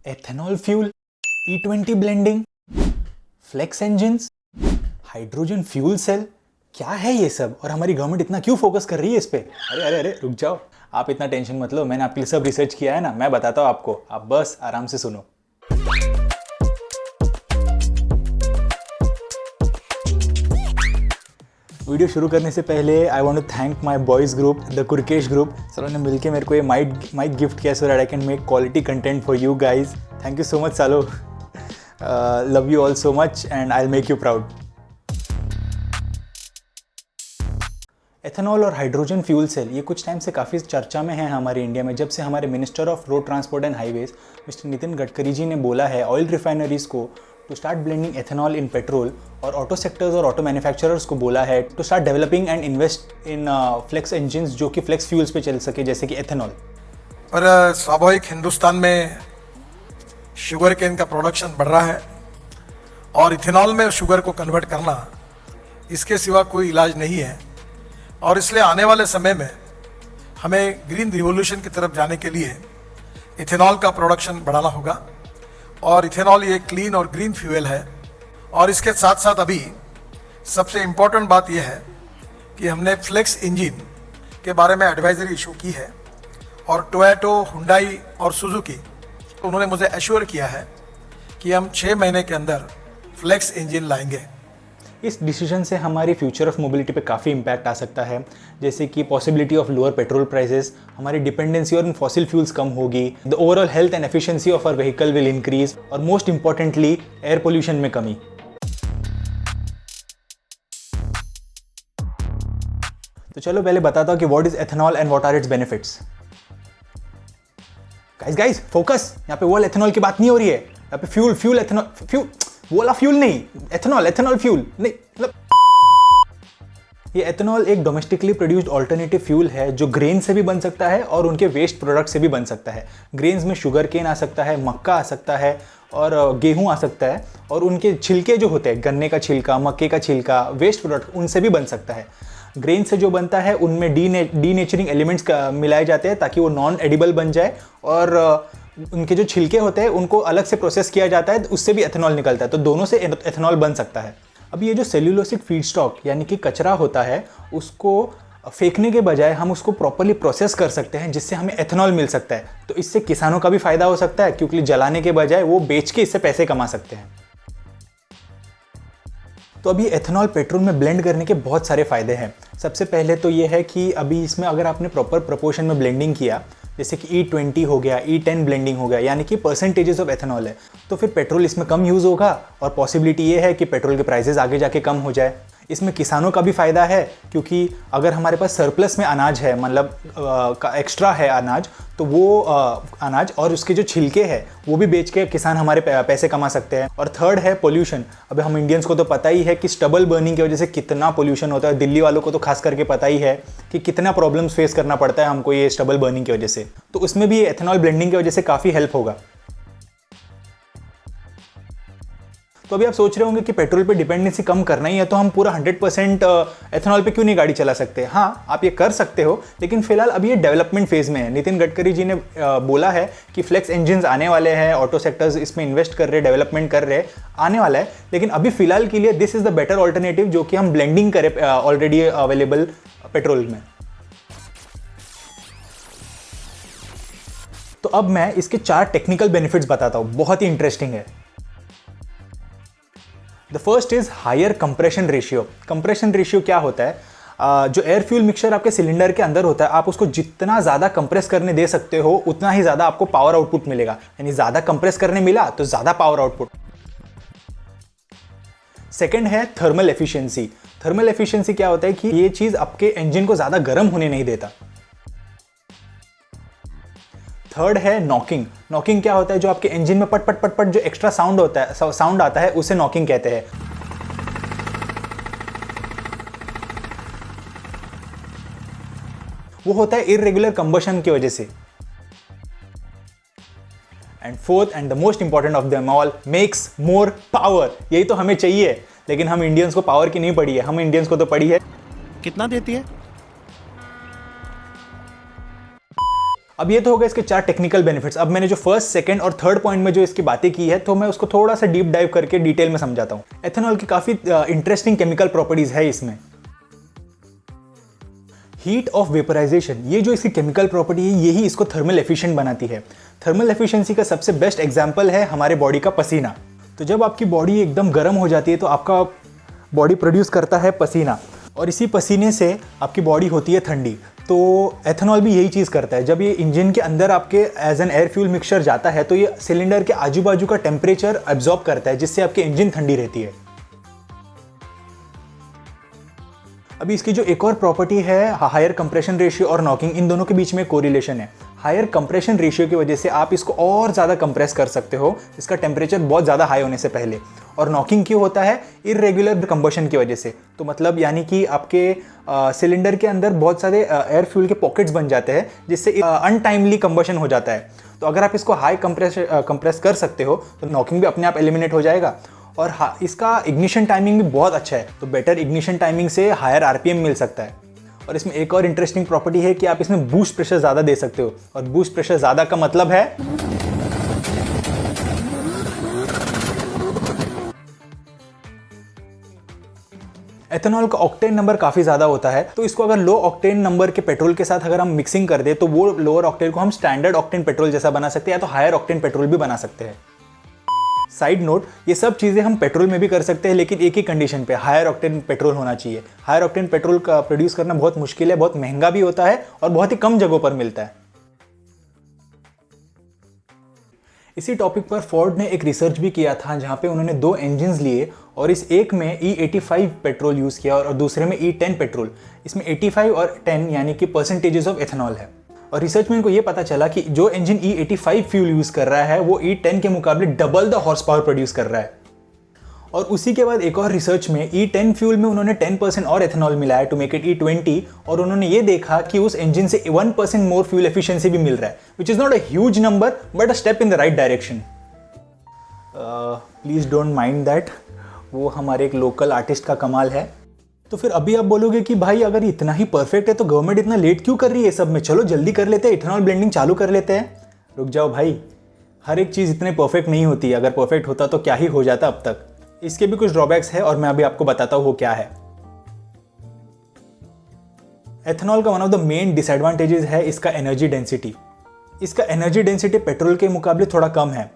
Ethanol fuel, E20 blending, flex engines, hydrogen fuel cell, क्या है ये सब और हमारी गवर्नमेंट इतना क्यों फोकस कर रही है इस पे? अरे अरे अरे रुक जाओ, आप इतना टेंशन मत लो, मैंने आपके लिए सब रिसर्च किया है ना, मैं बताता हूँ आपको, आप बस आराम से सुनो। वीडियो शुरू करने से पहले I want to thank my boys group, the Kurkesh group. Sir ने मिलके मेरे को ये माइक गिफ्ट किया so that I can make quality content for you guys. Thank you so much सालो, love you all so much and I will make you proud. Ethanol और hydrogen fuel cell ये कुछ time से काफ़ी चर्चा में है हमारे इंडिया में, जब से हमारे minister of road transport and highways mister Nitin Gadkari ji ने बोला है ऑयल रिफाइनरीज को to start blending ethanol in petrol, और ऑटो सेक्टर्स और ऑटो मैन्युफैक्चरर्स को बोला है to start developing and invest in flex engines जो कि फ्लेक्स फ्यूल्स पे चल सके, जैसे कि एथेनॉल। पर स्वाभाविक हिंदुस्तान में शुगर केन का प्रोडक्शन बढ़ रहा है और इथेनॉल में शुगर को कन्वर्ट करना, इसके सिवा कोई इलाज नहीं है। और इसलिए आने वाले समय में हमें ग्रीन रिवॉल्यूशन की तरफ जाने के लिए इथेनॉल का प्रोडक्शन बढ़ाना होगा। और इथेनॉल ये क्लीन और ग्रीन फ्यूल है। और इसके साथ साथ अभी सबसे इम्पोर्टेंट बात यह है कि हमने फ्लेक्स इंजन के बारे में एडवाइजरी इशू की है, और टोयोटा, हुंडई और सुजुकी उन्होंने मुझे एश्योर किया है कि हम 6 महीने के अंदर फ्लेक्स इंजन लाएंगे। इस डिसीजन से हमारी फ्यूचर ऑफ मोबिलिटी पे काफ़ी इम्पैक्ट आ सकता है, जैसे कि possibility of lower petrol prices, हमारी डिपेंडेंसी और फॉसिल फ्यूल्स कम होगी, the overall health and efficiency of our vehicle will increase, और मोस्ट इंपॉर्टेंटली एयर पोल्यूशन में कमी। तो चलो पहले बताता हूँ कि what is ethanol and what are its benefits. Guys focus, यहाँ पे वो एथेनॉल की बात नहीं हो रही है, यहाँ पे फ्यूल एथेनॉल, वो वाला फ्यूल नहीं, एथेनॉल फ्यूल नहीं, मतलब ये एथेनॉल एक डोमेस्टिकली प्रोड्यूस्ड अल्टरनेटिव फ्यूल है जो ग्रेन से भी बन सकता है और उनके वेस्ट प्रोडक्ट से भी बन सकता है। ग्रेन्स में शुगर केन आ सकता है, मक्का आ सकता है और गेहूं आ सकता है, और उनके छिलके जो होते हैं, गन्ने का छिलका, मक्के का छिलका, वेस्ट प्रोडक्ट, उनसे भी बन सकता है। ग्रेन से जो बनता है उनमें डीनेचरिंग एलिमेंट्स मिलाए जाते हैं ताकि वो नॉन एडिबल बन जाए, और उनके जो छिलके होते हैं उनको अलग से प्रोसेस किया जाता है, उससे भी एथेनॉल निकलता है, तो दोनों से एथेनॉल बन सकता है। अब ये जो सेल्यूलोसिक फीडस्टॉक यानी कि कचरा होता है, उसको फेंकने के बजाय हम उसको प्रॉपर्ली प्रोसेस कर सकते हैं, जिससे हमें एथेनॉल मिल सकता है। तो इससे किसानों का भी फायदा हो सकता है, क्योंकि जलाने के बजाय वो बेच के इससे पैसे कमा सकते हैं। तो अभी एथेनॉल पेट्रोल में ब्लेंड करने के बहुत सारे फायदे हैं। सबसे पहले तो ये है कि अभी इसमें अगर आपने प्रॉपर प्रोपोर्शन में ब्लेंडिंग किया, जैसे कि E20 हो गया, E10 ब्लेंडिंग हो गया, यानी कि परसेंटेजेस ऑफ एथेनॉल है, तो फिर पेट्रोल इसमें कम यूज़ होगा, और पॉसिबिलिटी ये है कि पेट्रोल के प्राइसेस आगे जाके कम हो जाए। इसमें किसानों का भी फ़ायदा है, क्योंकि अगर हमारे पास सरप्लस में अनाज है, मतलब एक्स्ट्रा है अनाज, तो वो अनाज और उसके जो छिलके हैं वो भी बेच के किसान हमारे पैसे कमा सकते हैं। और थर्ड है पोल्यूशन। अब हम इंडियंस को तो पता ही है कि स्टबल बर्निंग की वजह से कितना पोल्यूशन होता है, दिल्ली वालों को तो खास करके पता ही है कि कितना प्रॉब्लम्स फेस करना पड़ता है हमको ये स्टबल बर्निंग की वजह से। तो उसमें भी एथेनॉल ब्लेंडिंग की वजह से काफ़ी हेल्प होगा। तो अभी आप सोच रहे होंगे कि पेट्रोल पे डिपेंडेंसी कम करना ही है तो हम पूरा 100% एथेनॉल पे क्यों नहीं गाड़ी चला सकते? हाँ, आप ये कर सकते हो, लेकिन फिलहाल अभी ये डेवलपमेंट फेज में है। नितिन गडकरी जी ने बोला है कि फ्लेक्स इंजन्स आने वाले हैं, ऑटो सेक्टर्स इसमें इन्वेस्ट कर रहे हैं, डेवलपमेंट कर रहे हैं, आने वाला है, लेकिन अभी फिलहाल के लिए this is the better alternative, जो कि हम ब्लेंडिंग करें ऑलरेडी अवेलेबल पेट्रोल में। तो अब मैं इसके 4 टेक्निकल बेनिफिट्स बताता हूँ, बहुत ही इंटरेस्टिंग है। The first is higher compression ratio. Compression ratio क्या होता है? जो एयर फ्यूल मिक्सचर आपके सिलेंडर के अंदर होता है, आप उसको जितना ज़्यादा कंप्रेस करने दे सकते हो, उतना ही ज़्यादा आपको पावर आउटपुट मिलेगा। यानी ज़्यादा कंप्रेस करने मिला तो ज़्यादा पावर आउटपुट। सेकेंड है थर्मल एफिशिएंसी। थर्मल एफिशिएंसी क्या होता है कि ये चीज़ आपके इंजन को ज़्यादा गर्म होने नहीं देता। थर्ड है नॉकिंग। नॉकिंग क्या होता है? जो आपके इंजन में पट पट पट पट जो एक्स्ट्रा साउंड होता है, साउंड आता है, उसे नॉकिंग कहते हैं। वो होता है इररेगुलर कंबशन की वजह से। And fourth and the most important of them all, makes more power. यही तो हमें चाहिए, लेकिन हम इंडियंस को पावर की नहीं पड़ी है, हम इंडियंस को तो पड़ी है कितना देती है? अब ये तो होगा इसके 4 टेक्निकल बेनिफिट्स। अब मैंने जो फर्स्ट, सेकंड और थर्ड पॉइंट में जो इसकी बातें की है, तो मैं उसको थोड़ा सा डीप डाइव करके डिटेल में समझाता हूँ। एथेनॉल की काफ़ी इंटरेस्टिंग केमिकल प्रॉपर्टीज है इसमें। हीट ऑफ वेपराइजेशन, ये जो इसकी केमिकल प्रॉपर्टी है, यही इसको थर्मल एफिशिएंट बनाती है। थर्मल एफिशिएंसी का सबसे बेस्ट एग्जांपल है हमारे बॉडी का पसीना। तो जब आपकी बॉडी एकदम गर्म हो जाती है तो आपका बॉडी प्रोड्यूस करता है पसीना, और इसी पसीने से आपकी बॉडी होती है ठंडी। तो एथेनॉल भी यही चीज़ करता है। जब ये इंजन के अंदर आपके as an air fuel mixture जाता है तो ये सिलेंडर के आजू बाजू का टेम्परेचर एब्जॉर्ब करता है, जिससे आपकी इंजन ठंडी रहती है। अभी इसकी जो एक और प्रॉपर्टी है, हायर कंप्रेशन रेशियो और नॉकिंग, इन दोनों के बीच में कोरिलेशन है। हायर कंप्रेशन रेशियो की वजह से आप इसको और ज़्यादा कंप्रेस कर सकते हो, इसका टेम्परेचर बहुत ज़्यादा हाई होने से पहले। और नॉकिंग क्यों होता है? इरेगुलर कंबशन की वजह से। तो मतलब यानी कि आपके सिलेंडर के अंदर बहुत सारे एयर फ्यूल के पॉकेट्स बन जाते हैं, जिससे अनटाइमली कंबशन हो जाता है। तो अगर आप इसको हाई कंप्रेस कर सकते हो तो नॉकिंग भी अपने आप एलिमिनेट हो जाएगा। और इसका इग्निशन टाइमिंग भी बहुत अच्छा है, तो बेटर इग्निशन टाइमिंग से हायर आरपीएम मिल सकता है। और इसमें एक और इंटरेस्टिंग प्रॉपर्टी है कि आप इसमें बूस्ट प्रेशर ज़्यादा दे सकते हो। और बूस्ट प्रेशर ज़्यादा का मतलब है एथेनॉल का ऑक्टेन नंबर काफ़ी ज़्यादा होता है। तो इसको अगर लो ऑक्टेन नंबर के पेट्रोल के साथ अगर हम मिक्सिंग कर दे तो वो लोअर ऑक्टेन को हम स्टैंडर्ड ऑक्टेन पेट्रोल जैसा बना सकते हैं, या तो हायर ऑक्टेन पेट्रोल भी बना सकते हैं। साइड नोट, ये सब चीज़ें हम पेट्रोल में भी कर सकते हैं, लेकिन एक ही कंडीशन पे, हायर ऑक्टेन पेट्रोल होना चाहिए। हायर ऑक्टेन पेट्रोल का प्रोड्यूस करना बहुत मुश्किल है, बहुत महंगा भी होता है और बहुत ही कम जगहों पर मिलता है। इसी टॉपिक पर फोर्ड ने एक रिसर्च भी किया था, जहां पे उन्होंने 2 इंजन्स लिए और इस एक में E85 पेट्रोल यूज़ किया और दूसरे में E10 पेट्रोल। इसमें 85 और 10 यानी कि परसेंटेजेस ऑफ एथेनॉल है। और रिसर्च में इनको ये पता चला कि जो इंजन E85 फ्यूल यूज़ कर रहा है वो E10 के मुकाबले double the horse power produce कर रहा है। और उसी के बाद एक और रिसर्च में E10 फ्यूल में उन्होंने 10% और एथेनॉल मिलाया टू मेक इट E20, और उन्होंने ये देखा कि उस इंजन से 1% मोर फ्यूल एफिशिएंसी भी मिल रहा है, which is not a huge number but a step in the right direction. Please don't mind that, वो हमारे एक लोकल आर्टिस्ट का कमाल है। तो फिर अभी आप बोलोगे कि भाई अगर इतना ही परफेक्ट है तो गवर्नमेंट इतना लेट क्यों कर रही है सब में, चलो जल्दी कर लेते हैं, इथेनॉल ब्लेंडिंग चालू कर लेते हैं। रुक जाओ भाई, हर एक चीज़ इतने परफेक्ट नहीं होती। अगर परफेक्ट होता तो क्या ही हो जाता अब तक। इसके भी कुछ ड्रॉबैक्स है और मैं अभी आपको बताता हूँ वो क्या है। एथेनॉल का one of the main disadvantages है इसका एनर्जी डेंसिटी। इसका एनर्जी डेंसिटी पेट्रोल के मुकाबले थोड़ा कम है,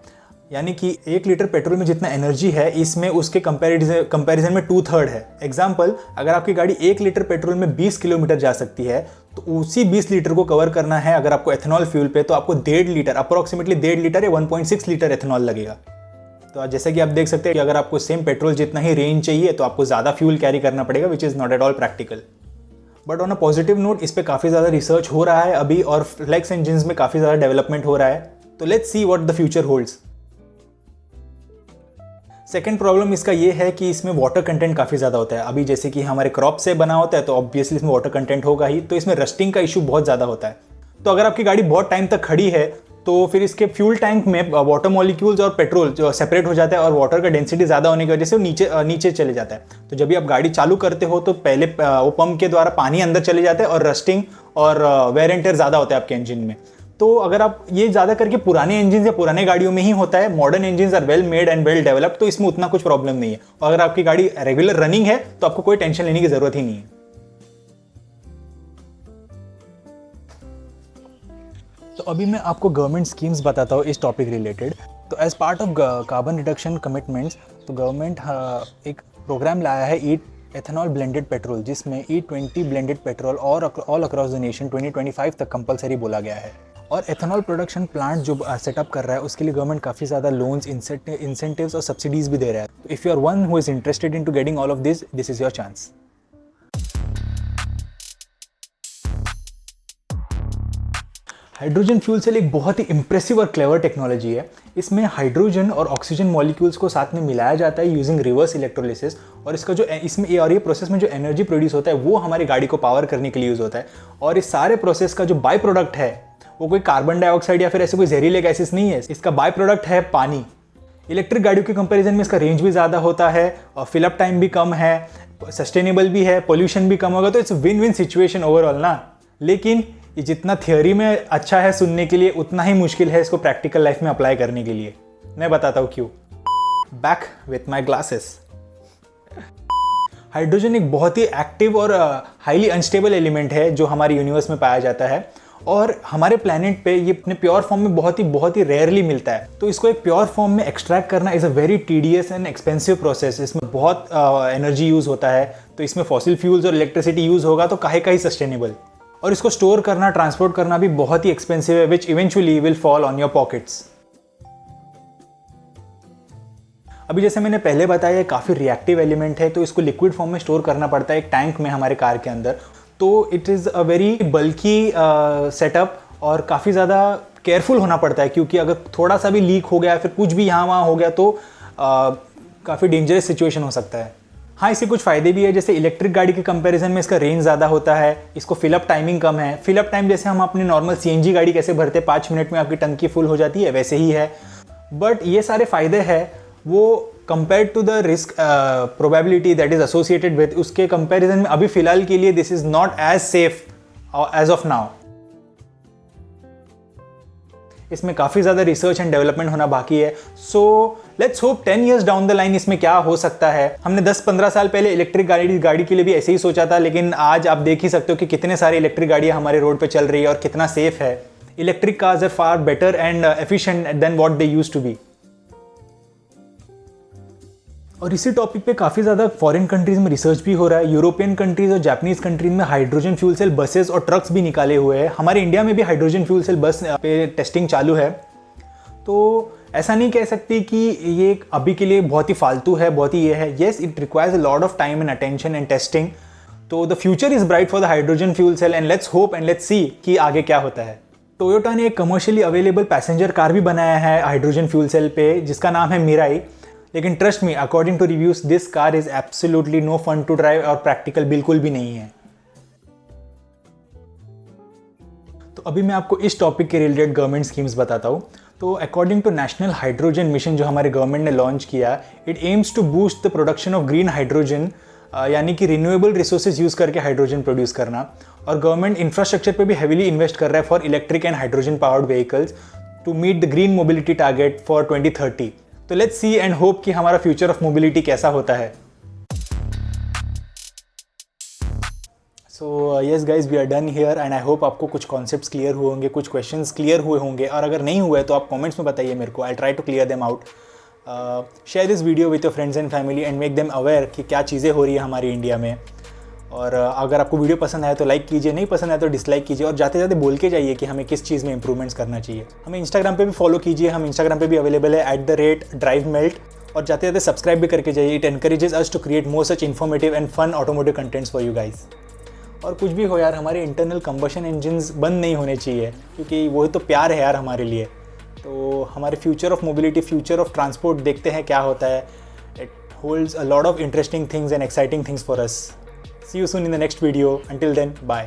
यानी कि 1 लीटर पेट्रोल में जितना एनर्जी है इसमें उसके कंपैरिजन में 2/3 है। एग्जाम्पल, अगर आपकी गाड़ी 1 लीटर पेट्रोल में 20 किलोमीटर जा सकती है तो उसी 20 लीटर को कवर करना है अगर आपको एथेनॉल फ्यूल पे, तो आपको 1.5 लीटर, अप्रोक्सीमेटली 1.5 लीटर या 1.6 लीटर एथेनॉल लगेगा। तो जैसे कि आप देख सकते हैं कि अगर आपको सेम पेट्रोल जितना ही रेंज चाहिए तो आपको ज़्यादा फ्यूल कैरी करना पड़ेगा, which is not at all practical. But on a positive note, इस पर काफ़ी ज़्यादा रिसर्च हो रहा है अभी और फ्लेक्स इंजन्स में काफ़ी ज़्यादा डेवलपमेंट हो रहा है। तो let's see what the future holds. Second problem इसका ये है कि इसमें वाटर कंटेंट काफ़ी ज़्यादा होता है। अभी जैसे कि हमारे क्रॉप से बना होता है तो ऑब्वियसली इसमें वाटर कंटेंट होगा ही, तो इसमें रस्टिंग का इशू बहुत ज़्यादा होता है। तो अगर आपकी गाड़ी बहुत टाइम तक खड़ी है तो फिर इसके फ्यूल टैंक में वाटर मॉलिक्यूल्स और पेट्रोल जो सेपरेट हो जाता है और वाटर का डेंसिटी ज़्यादा होने की वजह से वो नीचे चले जाता है। तो जब भी आप गाड़ी चालू करते हो तो पहले वो पंप के द्वारा पानी अंदर चले जाता है और रस्टिंग और वेयर एंड टेयर ज़्यादा होता है आपके इंजन में। तो अगर आप ये ज़्यादा करके पुराने इंजन या पुराने गाड़ियों में ही होता है, modern engine are well made and well developed, तो इसमें उतना कुछ प्रॉब्लम नहीं है। और अगर आपकी गाड़ी रेगुलर रनिंग है तो आपको कोई टेंशन लेने की ज़रूरत ही नहीं है। तो अभी मैं आपको गवर्नमेंट स्कीम्स बताता हूँ इस टॉपिक रिलेटेड। तो as part of carbon reduction commitments, तो गवर्नमेंट एक प्रोग्राम लाया है एथेनॉल ब्लेंडेड पेट्रोल, जिसमें E20 ब्लेंडेड पेट्रोल और ऑल अक्रॉस द नेशन 2025 तक कंपलसरी बोला गया है। और एथेनॉल प्रोडक्शन प्लांट जो सेटअप कर रहा है उसके लिए गवर्नमेंट काफ़ी ज़्यादा लोन्स, इंसेंटिव्स और सब्सिडीज़ भी दे रहा है। If you are one who is interested in to getting all of this is your chance. Hydrogen fuel cell एक बहुत ही इंप्रेसिव और क्लेवर टेक्नोलॉजी है। इसमें हाइड्रोजन और ऑक्सीजन मॉलिक्यूल्स को साथ में मिलाया जाता है यूजिंग रिवर्स इलेक्ट्रोलिसिस, और इसका जो ये प्रोसेस में जो एनर्जी प्रोड्यूस होता है वो हमारी गाड़ी को पावर करने के लिए यूज़ होता है। और इस सारे प्रोसेस का जो बाय प्रोडक्ट है वो कोई कार्बन डाइऑक्साइड या फिर ऐसे कोई जहरीले गैसेस नहीं है, इसका बाय प्रोडक्ट है पानी। इलेक्ट्रिक गाड़ियों के कंपैरिजन में इसका रेंज भी ज़्यादा होता है और फिलअप टाइम भी कम है, सस्टेनेबल भी है, पोल्यूशन भी कम होगा, तो it's win win situation overall ना। लेकिन ये जितना थियोरी में अच्छा है सुनने के लिए, उतना ही मुश्किल है इसको प्रैक्टिकल लाइफ में अप्लाई करने के लिए। मैं बताता हूँ क्यों। Back with my glasses. Hydrogen एक बहुत ही एक्टिव और हाईली अनस्टेबल एलिमेंट है जो हमारे यूनिवर्स में पाया जाता है, और हमारे प्लैनेट पे ये अपने प्योर फॉर्म में बहुत ही रेयरली मिलता है। तो इसको एक प्योर फॉर्म में एक्सट्रैक्ट करना is a very tedious and expensive process. इसमें बहुत एनर्जी यूज़ होता है, तो इसमें फॉसिल फ्यूल्स और इलेक्ट्रिसिटी यूज़ होगा तो काहे का ही सस्टेनेबल। और इसको स्टोर करना, ट्रांसपोर्ट करना भी बहुत ही एक्सपेंसिव है, which eventually will fall on your pockets. अभी जैसे मैंने पहले बताया, ये काफ़ी रिएक्टिव एलिमेंट है, तो इसको लिक्विड फॉर्म में स्टोर करना पड़ता है एक टैंक में हमारे कार के अंदर। तो it is a very bulky setup और काफ़ी ज़्यादा केयरफुल होना पड़ता है, क्योंकि अगर थोड़ा सा भी लीक हो गया, फिर कुछ भी यहाँ वहाँ हो गया तो काफ़ी डेंजरस सिचुएशन हो सकता है। हाँ, इसके कुछ फ़ायदे भी है, जैसे इलेक्ट्रिक गाड़ी के कंपैरिजन में इसका रेंज ज़्यादा होता है, इसको फिलअप टाइमिंग कम है। फिलअप टाइम जैसे हम अपनी नॉर्मल CNG गाड़ी कैसे भरते 5 मिनट में आपकी टंकी फुल हो जाती है, वैसे ही है। बट ये सारे फ़ायदे हैं वो compare to the risk probability that is associated with, उसके कंपैरिजन में अभी फ़िलहाल के लिए this is not as safe as of now. इसमें काफ़ी ज़्यादा रिसर्च एंड डेवलपमेंट होना बाकी है। So let's hope 10 years down the line इसमें क्या हो सकता है। हमने 10-15 साल पहले इलेक्ट्रिक गाड़ी के लिए भी ऐसे ही सोचा था, लेकिन आज आप देख ही सकते हो कि कितने सारे इलेक्ट्रिक गाड़ियाँ हमारे रोड पे चल रही है और कितना सेफ है। Electric cars are far better and efficient than what they used to be. और इसी टॉपिक पे काफ़ी ज़्यादा फॉरेन कंट्रीज़ में रिसर्च भी हो रहा है। यूरोपियन कंट्रीज़ और जापानीज़ कंट्रीज़ में हाइड्रोजन फ्यूल सेल बसेस और ट्रक्स भी निकाले हुए हैं। हमारे इंडिया में भी हाइड्रोजन फ्यूल सेल बस पे टेस्टिंग चालू है। तो ऐसा नहीं कह सकती कि ये अभी के लिए बहुत ही फालतू है, बहुत ही ये है। Yes, it requires a lot of time and attention and testing. तो the future is bright for the hydrogen fuel cell and let's hope and let's see कि आगे क्या होता है। टोयोटा ने एक कमर्शियली अवेलेबल पैसेंजर कार भी बनाया है हाइड्रोजन फ्यूल सेल पे, जिसका नाम है मिराई। लेकिन trust me, according to reviews, this car is absolutely no fun to drive और प्रैक्टिकल बिल्कुल भी नहीं है। तो अभी मैं आपको इस टॉपिक के रिलेटेड गवर्नमेंट स्कीम्स बताता हूँ। तो according to national hydrogen mission जो हमारे गवर्नमेंट ने लॉन्च किया, it aims to boost the production of green hydrogen, यानी कि रिन्यूएबल रिसोर्सेज यूज़ करके हाइड्रोजन प्रोड्यूस करना। और गवर्नमेंट इंफ्रास्ट्रक्चर पे भी हेवीली इन्वेस्ट कर रहा है for electric and hydrogen powered vehicles to meet the green mobility target for 2030। तो लेट्स सी एंड होप कि हमारा फ्यूचर ऑफ मोबिलिटी कैसा होता है। So yes guys, we are done here and I hope आपको कुछ कॉन्सेप्ट्स क्लियर हुए होंगे, कुछ क्वेश्चंस क्लियर हुए होंगे, और अगर नहीं हुए तो आप कमेंट्स में बताइए मेरे को। I try to clear them out. Share this video with your friends and family and make them aware कि क्या चीज़ें हो रही है हमारी इंडिया में। और अगर आपको वीडियो पसंद आए तो लाइक कीजिए, नहीं पसंद आए तो डिसलाइक कीजिए, और जाते जाते बोल के जाइए कि हमें किस चीज़ में इंप्रूवमेंट्स करना चाहिए। हमें इंस्टाग्राम पे भी फॉलो कीजिए, हम इंस्टाग्राम पे भी अवेलेबल है @driveMelt, और जाते जाते सब्सक्राइब भी करके जाइए। It encourages us to create more such informative and fun automotive contents for you guys. और कुछ भी हो यार, हमारे इंटरनल कंबशन इंजन्स बंद नहीं होने चाहिए, क्योंकि वही तो प्यार है यार हमारे लिए। तो हमारे future of mobility, future of transport देखते हैं क्या होता है। It holds a lot of interesting things and exciting things for us. See you soon in the next video. Until then, bye.